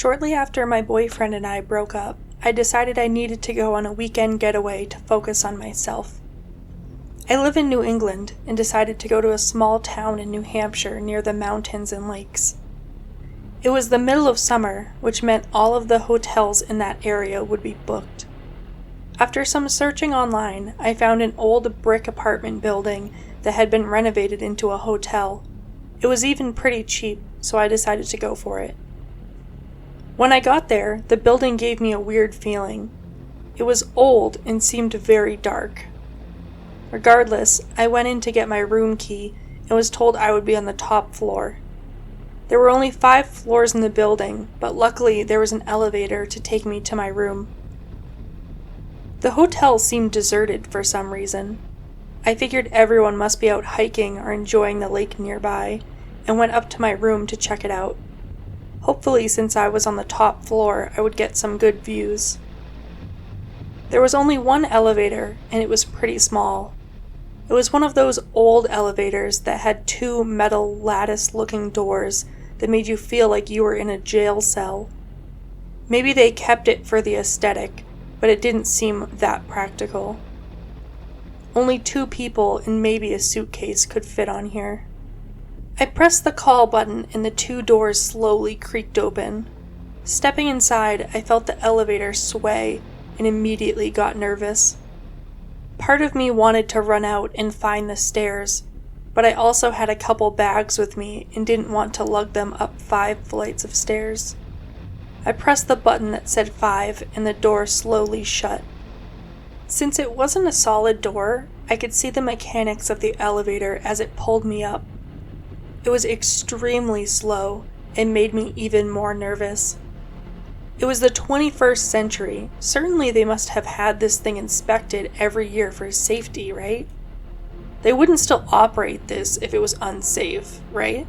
Shortly after my boyfriend and I broke up, I decided I needed to go on a weekend getaway to focus on myself. I live in New England and decided to go to a small town in New Hampshire near the mountains and lakes. It was the middle of summer, which meant all of the hotels in that area would be booked. After some searching online, I found an old brick apartment building that had been renovated into a hotel. It was even pretty cheap, so I decided to go for it. When I got there, the building gave me a weird feeling. It was old and seemed very dark. Regardless, I went in to get my room key and was told I would be on the top floor. There were only 5 floors in the building, but luckily there was an elevator to take me to my room. The hotel seemed deserted for some reason. I figured everyone must be out hiking or enjoying the lake nearby, and went up to my room to check it out. Hopefully, since I was on the top floor, I would get some good views. There was only one elevator, and it was pretty small. It was one of those old elevators that had 2 metal lattice-looking doors that made you feel like you were in a jail cell. Maybe they kept it for the aesthetic, but it didn't seem that practical. Only 2 people and maybe a suitcase could fit on here. I pressed the call button and the 2 doors slowly creaked open. Stepping inside, I felt the elevator sway and immediately got nervous. Part of me wanted to run out and find the stairs, but I also had a couple bags with me and didn't want to lug them up 5 flights of stairs. I pressed the button that said 5 and the door slowly shut. Since it wasn't a solid door, I could see the mechanics of the elevator as it pulled me up. It was extremely slow and made me even more nervous. It was the 21st century. Certainly they must have had this thing inspected every year for safety, right? They wouldn't still operate this if it was unsafe, right?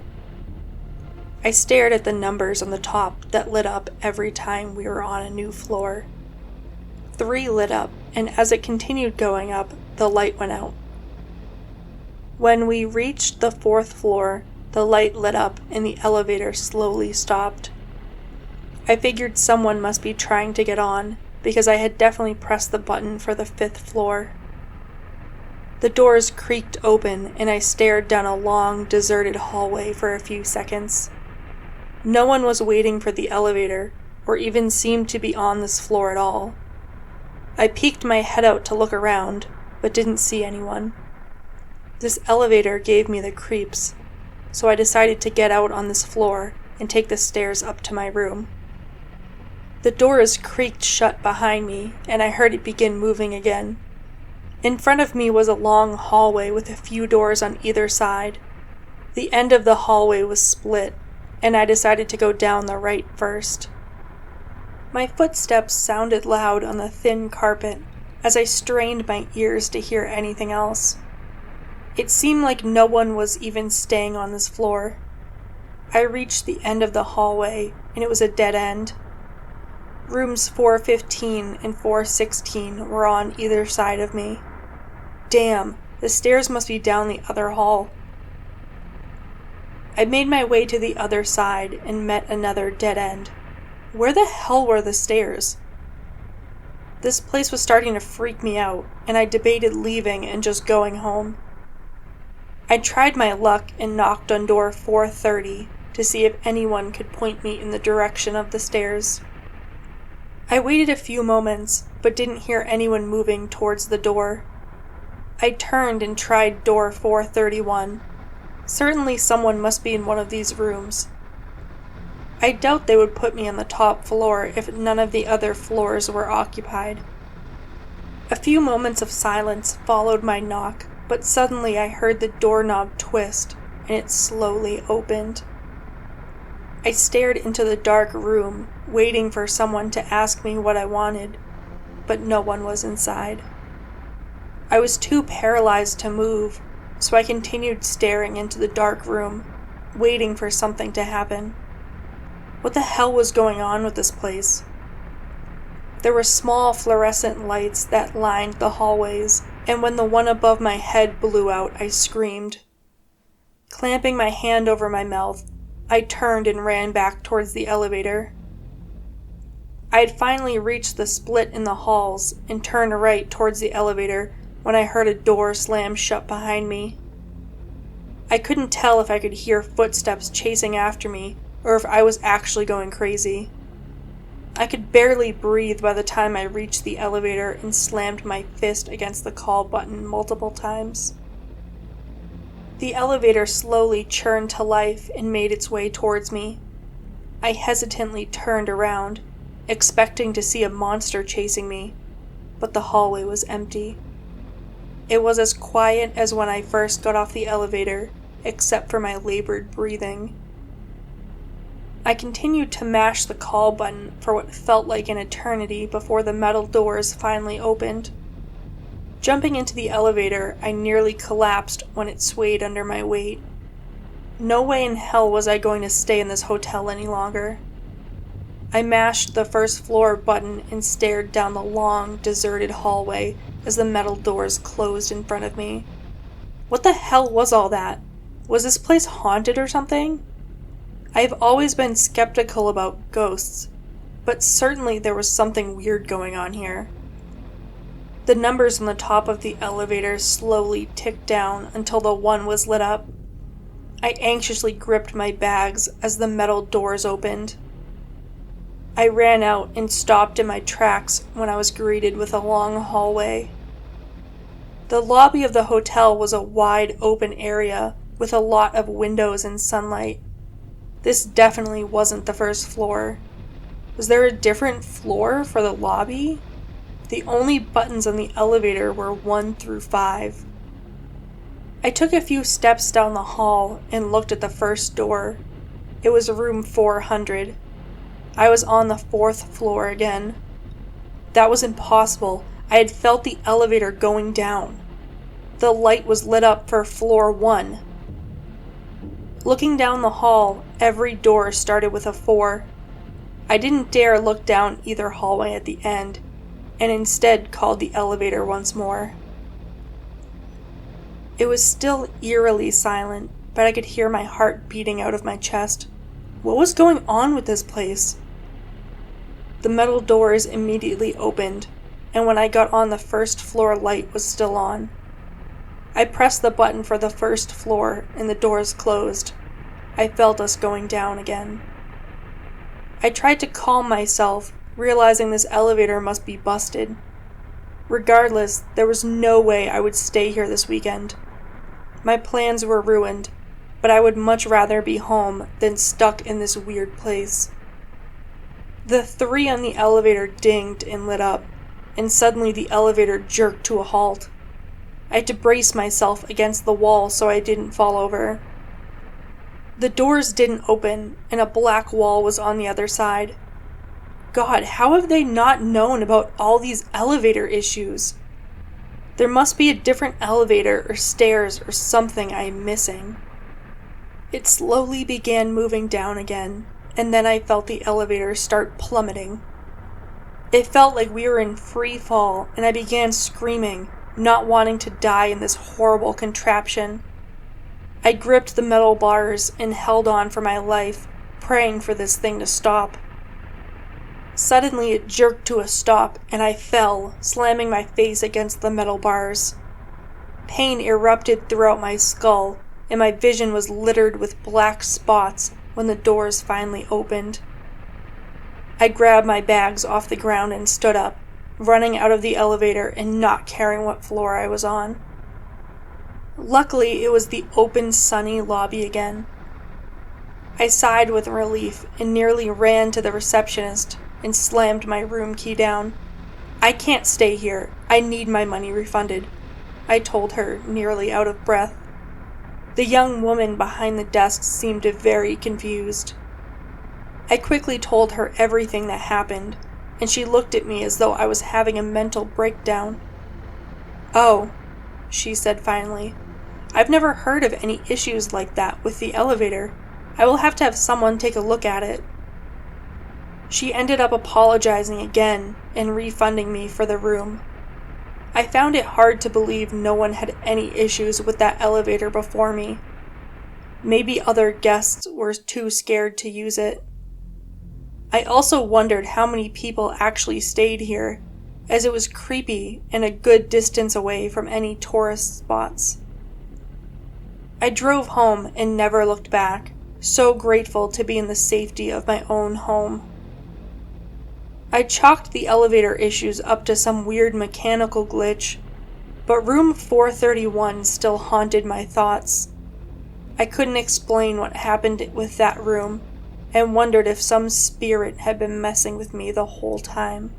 I stared at the numbers on the top that lit up every time we were on a new floor. 3 lit up, and as it continued going up, the light went out. When we reached the 4th floor, the light lit up and the elevator slowly stopped. I figured someone must be trying to get on, because I had definitely pressed the button for the 5th floor. The doors creaked open and I stared down a long, deserted hallway for a few seconds. No one was waiting for the elevator, or even seemed to be on this floor at all. I peeked my head out to look around, but didn't see anyone. This elevator gave me the creeps, so I decided to get out on this floor and take the stairs up to my room. The doors creaked shut behind me, and I heard it begin moving again. In front of me was a long hallway with a few doors on either side. The end of the hallway was split, and I decided to go down the right first. My footsteps sounded loud on the thin carpet as I strained my ears to hear anything else. It seemed like no one was even staying on this floor. I reached the end of the hallway, and it was a dead end. Rooms 415 and 416 were on either side of me. Damn, the stairs must be down the other hall. I made my way to the other side and met another dead end. Where the hell were the stairs? This place was starting to freak me out, and I debated leaving and just going home. I tried my luck and knocked on door 430 to see if anyone could point me in the direction of the stairs. I waited a few moments, but didn't hear anyone moving towards the door. I turned and tried door 431. Certainly someone must be in one of these rooms. I doubt they would put me on the top floor if none of the other floors were occupied. A few moments of silence followed my knock, but suddenly I heard the doorknob twist, and it slowly opened. I stared into the dark room, waiting for someone to ask me what I wanted, but no one was inside. I was too paralyzed to move, so I continued staring into the dark room, waiting for something to happen. What the hell was going on with this place? There were small fluorescent lights that lined the hallways, and when the one above my head blew out, I screamed. Clamping my hand over my mouth, I turned and ran back towards the elevator. I had finally reached the split in the halls and turned right towards the elevator when I heard a door slam shut behind me. I couldn't tell if I could hear footsteps chasing after me or if I was actually going crazy. I could barely breathe by the time I reached the elevator and slammed my fist against the call button multiple times. The elevator slowly churned to life and made its way towards me. I hesitantly turned around, expecting to see a monster chasing me, but the hallway was empty. It was as quiet as when I first got off the elevator, except for my labored breathing. I continued to mash the call button for what felt like an eternity before the metal doors finally opened. Jumping into the elevator, I nearly collapsed when it swayed under my weight. No way in hell was I going to stay in this hotel any longer. I mashed the first floor button and stared down the long, deserted hallway as the metal doors closed in front of me. What the hell was all that? Was this place haunted or something? I have always been skeptical about ghosts, but certainly there was something weird going on here. The numbers on the top of the elevator slowly ticked down until the 1 was lit up. I anxiously gripped my bags as the metal doors opened. I ran out and stopped in my tracks when I was greeted with a long hallway. The lobby of the hotel was a wide open area with a lot of windows and sunlight. This definitely wasn't the first floor. Was there a different floor for the lobby? The only buttons on the elevator were 1 through 5. I took a few steps down the hall and looked at the first door. It was room 400. I was on the 4th floor again. That was impossible. I had felt the elevator going down. The light was lit up for floor 1. Looking down the hall, every door started with a 4. I didn't dare look down either hallway at the end, and instead called the elevator once more. It was still eerily silent, but I could hear my heart beating out of my chest. What was going on with this place? The metal doors immediately opened, and when I got on, the first floor light was still on. I pressed the button for the first floor, and the doors closed. I felt us going down again. I tried to calm myself, realizing this elevator must be busted. Regardless, there was no way I would stay here this weekend. My plans were ruined, but I would much rather be home than stuck in this weird place. The 3 on the elevator dinged and lit up, and suddenly the elevator jerked to a halt. I had to brace myself against the wall so I didn't fall over. The doors didn't open, and a black wall was on the other side. God, how have they not known about all these elevator issues? There must be a different elevator or stairs or something I am missing. It slowly began moving down again, and then I felt the elevator start plummeting. It felt like we were in free fall, and I began screaming, not wanting to die in this horrible contraption. I gripped the metal bars and held on for my life, praying for this thing to stop. Suddenly it jerked to a stop, and I fell, slamming my face against the metal bars. Pain erupted throughout my skull, and my vision was littered with black spots when the doors finally opened. I grabbed my bags off the ground and stood up, running out of the elevator and not caring what floor I was on. Luckily, it was the open, sunny lobby again. I sighed with relief and nearly ran to the receptionist and slammed my room key down. I can't stay here. I need my money refunded, I told her, nearly out of breath. The young woman behind the desk seemed very confused. I quickly told her everything that happened, and she looked at me as though I was having a mental breakdown. "Oh," she said finally. "I've never heard of any issues like that with the elevator. I will have to have someone take a look at it." She ended up apologizing again and refunding me for the room. I found it hard to believe no one had any issues with that elevator before me. Maybe other guests were too scared to use it. I also wondered how many people actually stayed here, as it was creepy and a good distance away from any tourist spots. I drove home and never looked back, so grateful to be in the safety of my own home. I chalked the elevator issues up to some weird mechanical glitch, but room 431 still haunted my thoughts. I couldn't explain what happened with that room, and wondered if some spirit had been messing with me the whole time.